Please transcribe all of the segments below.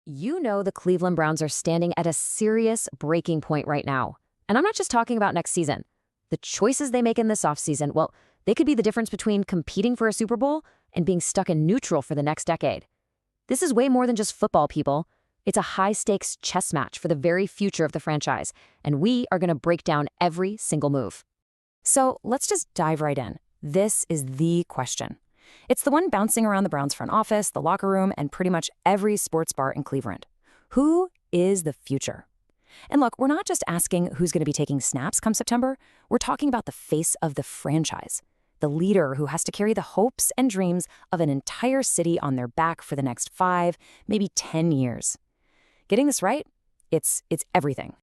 You know the Cleveland Browns are standing at a serious breaking point right now. And I'm not just talking about next season. The choices they make in this offseason, well, they could be the difference between competing for a Super Bowl and being stuck in neutral for the next decade. This is way more than just football, people. It's a high-stakes chess match for the very future of the franchise, and we are going to break down every single move. So let's just dive right in. This is the question. It's the one bouncing around the Browns front office, the locker room, and pretty much every sports bar in Cleveland. Who is the future? And look, we're not just asking who's going to be taking snaps come September. We're talking about the face of the franchise, the leader who has to carry the hopes and dreams of an entire city on their back for the next 5, maybe 10 years. Getting this right? It's everything.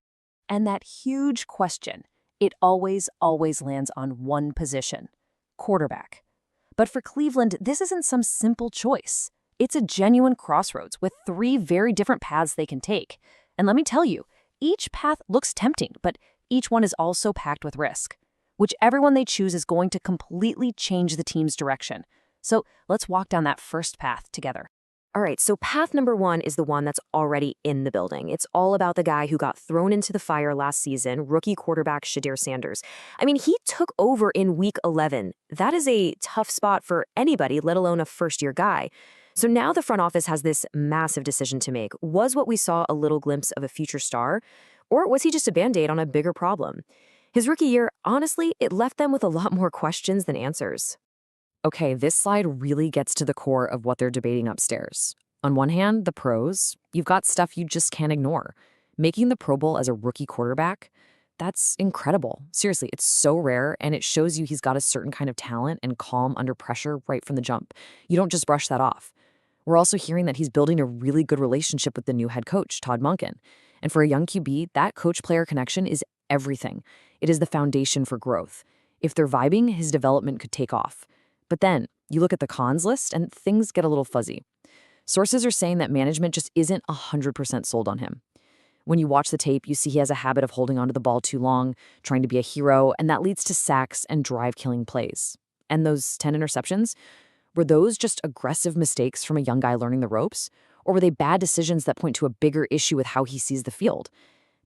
And that huge question, it always lands on one position: quarterback. But for Cleveland, this isn't some simple choice. It's a genuine crossroads with 3 very different paths they can take. And let me tell you, each path looks tempting, but each one is also packed with risk. Whichever one they choose is going to completely change the team's direction. So let's walk down that first path together. All right, so path number 1 is the one that's already in the building. It's all about the guy who got thrown into the fire last season, rookie quarterback Shedeur Sanders. I mean, he took over in week 11. That is a tough spot for anybody, let alone a first-year guy. So now the front office has this massive decision to make. Was what we saw a little glimpse of a future star, or was he just a Band-Aid on a bigger problem? His rookie year, honestly, it left them with a lot more questions than answers. Okay, this slide really gets to the core of what they're debating upstairs. On one hand, the pros, you've got stuff you just can't ignore. Making the Pro Bowl as a rookie quarterback, that's incredible. Seriously, it's so rare, and it shows you he's got a certain kind of talent and calm under pressure right from the jump. You don't just brush that off. We're also hearing that he's building a really good relationship with the new head coach, Todd Monken. And for a young QB, that coach-player connection is everything. It is the foundation for growth. If they're vibing, his development could take off. But then, you look at the cons list and things get a little fuzzy. Sources are saying that management just isn't 100% sold on him. When you watch the tape, you see he has a habit of holding onto the ball too long, trying to be a hero, and that leads to sacks and drive-killing plays. And those 10 interceptions, were those just aggressive mistakes from a young guy learning the ropes? Or were they bad decisions that point to a bigger issue with how he sees the field?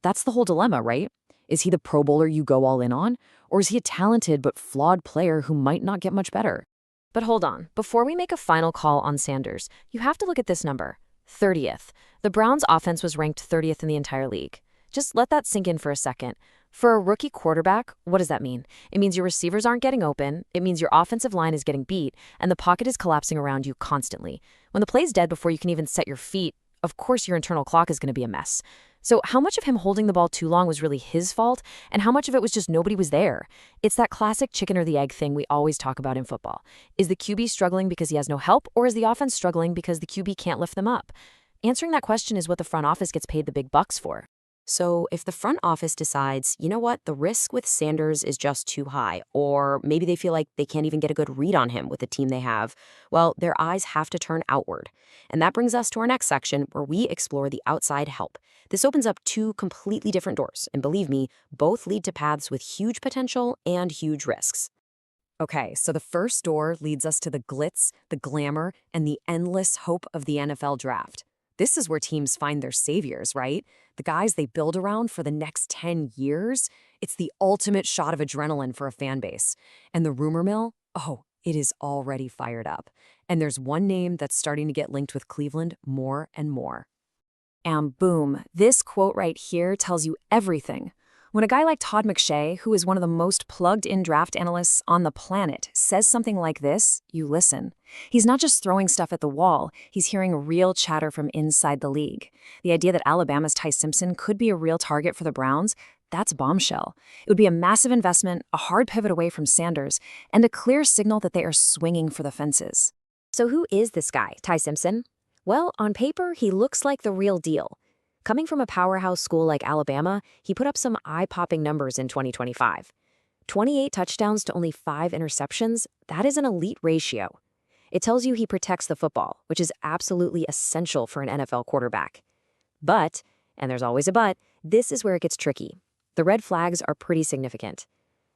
That's the whole dilemma, right? Is he the Pro Bowler you go all in on? Or is he a talented but flawed player who might not get much better? But hold on, before we make a final call on Sanders, you have to look at this number, 30th. The Browns' offense was ranked 30th in the entire league. Just let that sink in for a second. For a rookie quarterback, what does that mean? It means your receivers aren't getting open, it means your offensive line is getting beat, and the pocket is collapsing around you constantly. When the play's dead before you can even set your feet, of course your internal clock is going to be a mess. So how much of him holding the ball too long was really his fault, and how much of it was just nobody was there? It's that classic chicken or the egg thing we always talk about in football. Is the QB struggling because he has no help, or is the offense struggling because the QB can't lift them up? Answering that question is what the front office gets paid the big bucks for. So if the front office decides, you know what, the risk with Sanders is just too high, or maybe they feel like they can't even get a good read on him with the team they have, well, their eyes have to turn outward. And that brings us to our next section where we explore the outside help. This opens up 2 completely different doors, and believe me, both lead to paths with huge potential and huge risks. Okay, so the first door leads us to the glitz, the glamour, and the endless hope of the NFL draft. This is where teams find their saviors, right? The guys they build around for the next 10 years. It's the ultimate shot of adrenaline for a fan base. And the rumor mill, oh, it is already fired up. And there's one name that's starting to get linked with Cleveland more and more. And boom, this quote right here tells you everything. When a guy like Todd McShay, who is one of the most plugged-in draft analysts on the planet, says something like this, you listen. He's not just throwing stuff at the wall, he's hearing real chatter from inside the league. The idea that Alabama's Ty Simpson could be a real target for the Browns, that's bombshell. It would be a massive investment, a hard pivot away from Sanders, and a clear signal that they are swinging for the fences. So who is this guy, Ty Simpson? Well, on paper, he looks like the real deal. Coming from a powerhouse school like Alabama, he put up some eye-popping numbers in 2025. 28 touchdowns to only 5 interceptions, that is an elite ratio. It tells you he protects the football, which is absolutely essential for an NFL quarterback. But, and there's always a but, this is where it gets tricky. The red flags are pretty significant.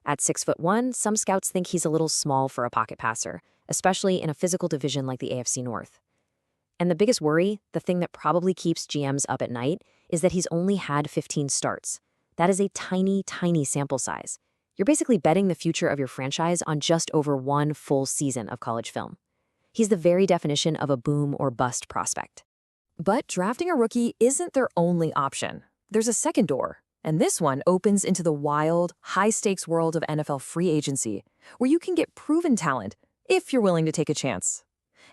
At 6'1", some scouts think he's a little small for a pocket passer, especially in a physical division like the AFC North. And the biggest worry, the thing that probably keeps GMs up at night, is that he's only had 15 starts. That is a tiny, tiny sample size. You're basically betting the future of your franchise on just over one full season of college film. He's the very definition of a boom or bust prospect. But drafting a rookie isn't their only option. There's a second door, and this one opens into the wild, high-stakes world of NFL free agency, where you can get proven talent if you're willing to take a chance.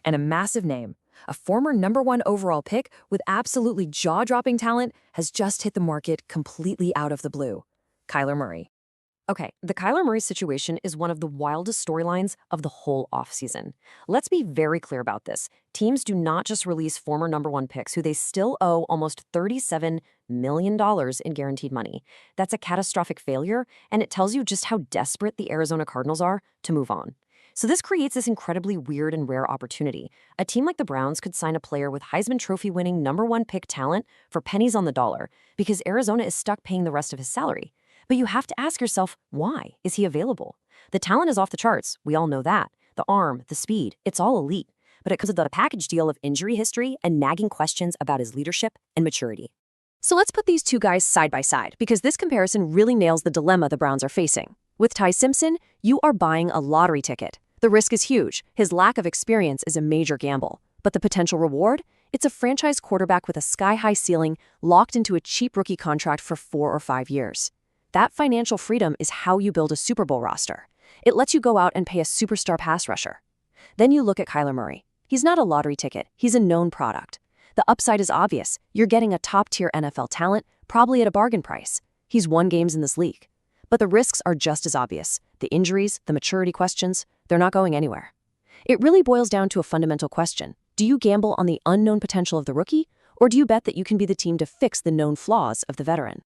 And a massive name, a former #1 overall pick with absolutely jaw-dropping talent, has just hit the market completely out of the blue: Kyler Murray. Okay, the Kyler Murray situation is one of the wildest storylines of the whole offseason. Let's be very clear about this. Teams do not just release former #1 picks who they still owe almost $37 million in guaranteed money. That's a catastrophic failure, and it tells you just how desperate the Arizona Cardinals are to move on. So this creates this incredibly weird and rare opportunity. A team like the Browns could sign a player with Heisman Trophy-winning #1 pick talent for pennies on the dollar because Arizona is stuck paying the rest of his salary. But you have to ask yourself, why is he available? The talent is off the charts. We all know that. The arm, the speed, it's all elite. But it comes with a package deal of injury history and nagging questions about his leadership and maturity. So let's put these two guys side by side, because this comparison really nails the dilemma the Browns are facing. With Ty Simpson, you are buying a lottery ticket. The risk is huge. His lack of experience is a major gamble. But the potential reward? It's a franchise quarterback with a sky-high ceiling locked into a cheap rookie contract for 4 or 5 years. That financial freedom is how you build a Super Bowl roster. It lets you go out and pay a superstar pass rusher. Then you look at Kyler Murray. He's not a lottery ticket. He's a known product. The upside is obvious. You're getting a top-tier NFL talent, probably at a bargain price. He's won games in this league. But the risks are just as obvious. The injuries, the maturity questions, they're not going anywhere. It really boils down to a fundamental question. Do you gamble on the unknown potential of the rookie, or do you bet that you can be the team to fix the known flaws of the veteran?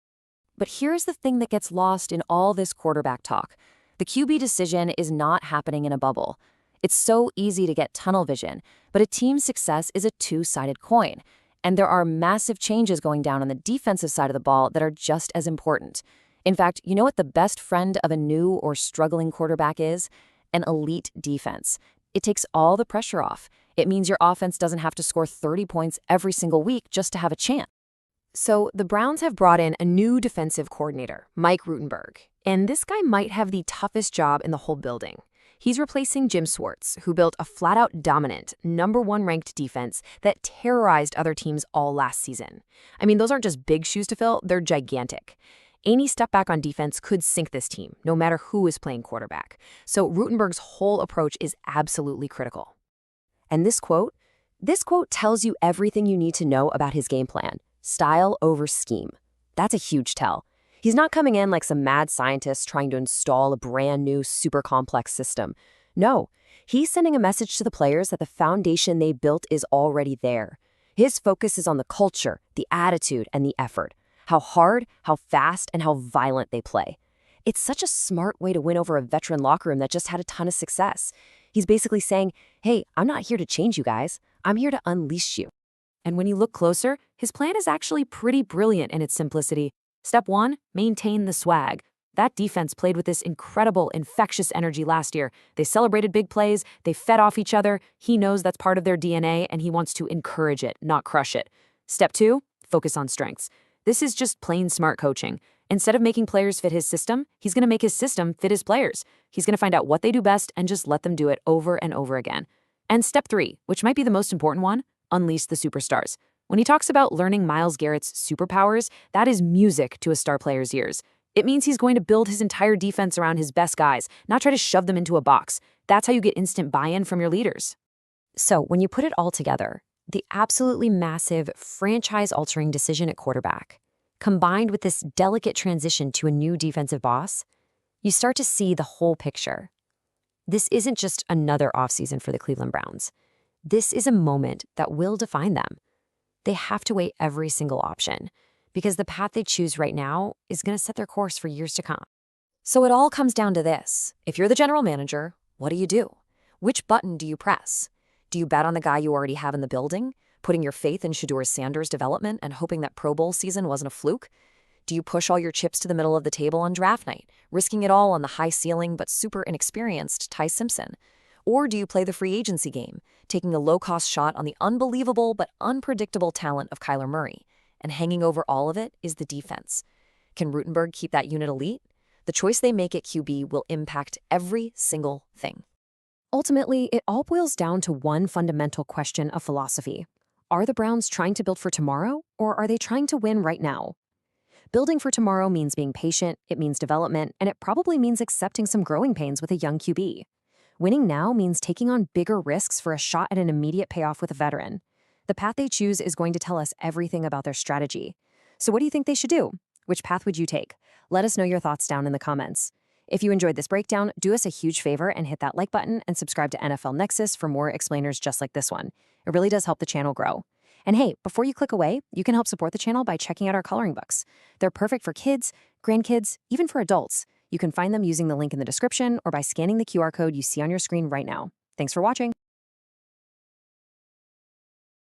But here's the thing that gets lost in all this quarterback talk. The QB decision is not happening in a bubble. It's so easy to get tunnel vision, but a team's success is a two-sided coin. And there are massive changes going down on the defensive side of the ball that are just as important. In fact, you know what the best friend of a new or struggling quarterback is? An elite defense. It takes all the pressure off. It means your offense doesn't have to score 30 points every single week just to have a chance. So the Browns have brought in a new defensive coordinator, Mike Rutenberg, and this guy might have the toughest job in the whole building. He's replacing Jim Schwartz, who built a flat-out dominant, #1 ranked defense that terrorized other teams all last season. I mean, those aren't just big shoes to fill, they're gigantic. Any step back on defense could sink this team, no matter who is playing quarterback. So Rutenberg's whole approach is absolutely critical. And this quote tells you everything you need to know about his game plan. Style over scheme. That's a huge tell. He's not coming in like some mad scientist trying to install a brand new, super complex system. No, he's sending a message to the players that the foundation they built is already there. His focus is on the culture, the attitude, and the effort. How hard, how fast, and how violent they play. It's such a smart way to win over a veteran locker room that just had a ton of success. He's basically saying, hey, I'm not here to change you guys. I'm here to unleash you. And when you look closer, his plan is actually pretty brilliant in its simplicity. Step 1, maintain the swag. That defense played with this incredible, infectious energy last year. They celebrated big plays, they fed off each other. He knows that's part of their DNA, and he wants to encourage it, not crush it. Step 2, focus on strengths. This is just plain smart coaching. Instead of making players fit his system, he's going to make his system fit his players. He's going to find out what they do best and just let them do it over and over again. And step 3, which might be the most important one, unleash the superstars. When he talks about learning Myles Garrett's superpowers, that is music to a star player's ears. It means he's going to build his entire defense around his best guys, not try to shove them into a box. That's how you get instant buy-in from your leaders. So when you put it all together, the absolutely massive, franchise-altering decision at quarterback, combined with this delicate transition to a new defensive boss, you start to see the whole picture. This isn't just another offseason for the Cleveland Browns. This is a moment that will define them. They have to weigh every single option, because the path they choose right now is going to set their course for years to come. So it all comes down to this. If you're the general manager, what do? Which button do you press? Do you bet on the guy you already have in the building, putting your faith in Shedeur Sanders' development and hoping that Pro Bowl season wasn't a fluke? Do you push all your chips to the middle of the table on draft night, risking it all on the high ceiling but super inexperienced Ty Simpson? Or do you play the free agency game, taking a low-cost shot on the unbelievable but unpredictable talent of Kyler Murray? And hanging over all of it is the defense. Can Rutenberg keep that unit elite? The choice they make at QB will impact every single thing. Ultimately, it all boils down to one fundamental question of philosophy. Are the Browns trying to build for tomorrow, or are they trying to win right now? Building for tomorrow means being patient, it means development, and it probably means accepting some growing pains with a young QB. Winning now means taking on bigger risks for a shot at an immediate payoff with a veteran. The path they choose is going to tell us everything about their strategy. So what do you think they should do? Which path would you take? Let us know your thoughts down in the comments. If you enjoyed this breakdown, do us a huge favor and hit that like button and subscribe to NFL Nexus for more explainers just like this one. It really does help the channel grow. And hey, before you click away, you can help support the channel by checking out our coloring books. They're perfect for kids, grandkids, even for adults. You can find them using the link in the description or by scanning the QR code you see on your screen right now. Thanks for watching.